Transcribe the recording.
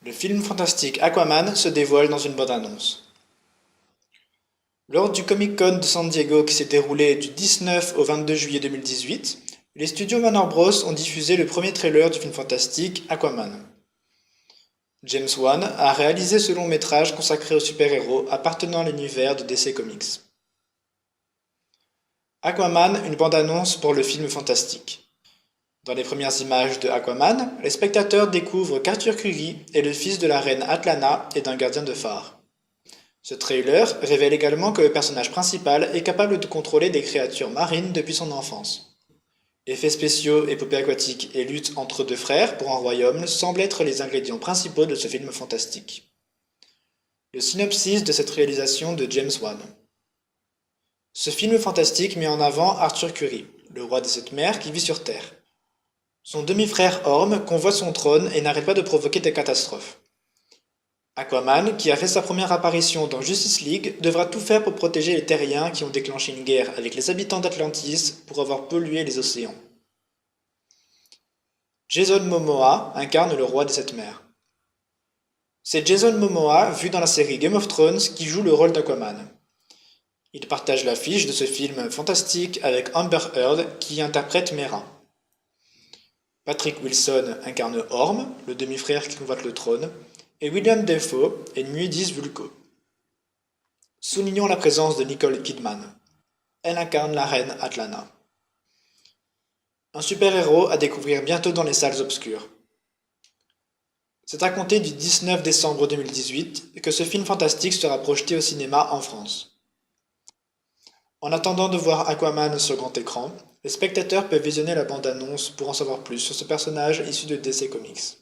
Le film fantastique Aquaman se dévoile dans une bande-annonce. Lors du Comic-Con de San Diego qui s'est déroulé du 19 au 22 juillet 2018, les studios Warner Bros. Ont diffusé le premier trailer du film fantastique Aquaman. James Wan a réalisé ce long métrage consacré aux super-héros appartenant à l'univers de DC Comics. Aquaman, une bande-annonce pour le film fantastique. Dans les premières images de Aquaman, les spectateurs découvrent qu'Arthur Curry est le fils de la reine Atlana et d'un gardien de phare. Ce trailer révèle également que le personnage principal est capable de contrôler des créatures marines depuis son enfance. Effets spéciaux, épopées aquatiques et lutte entre deux frères pour un royaume semblent être les ingrédients principaux de ce film fantastique. Le synopsis de cette réalisation de James Wan. Ce film fantastique met en avant Arthur Curry, le roi des sept mers qui vit sur Terre. Son demi-frère Orm convoite son trône et n'arrête pas de provoquer des catastrophes. Aquaman, qui a fait sa première apparition dans Justice League, devra tout faire pour protéger les terriens qui ont déclenché une guerre avec les habitants d'Atlantis pour avoir pollué les océans. Jason Momoa incarne le roi des sept mers. C'est Jason Momoa, vu dans la série Game of Thrones, qui joue le rôle d'Aquaman. Il partage l'affiche de ce film fantastique avec Amber Heard, qui interprète Mera. Patrick Wilson incarne Orm, le demi-frère qui convoite le trône, et William Dafoe est Nuidis Vulko. Soulignons la présence de Nicole Kidman. Elle incarne la reine Atlana. Un super-héros à découvrir bientôt dans les salles obscures. C'est à compter du 19 décembre 2018 que ce film fantastique sera projeté au cinéma en France. En attendant de voir Aquaman sur grand écran, les spectateurs peuvent visionner la bande-annonce pour en savoir plus sur ce personnage issu de DC Comics.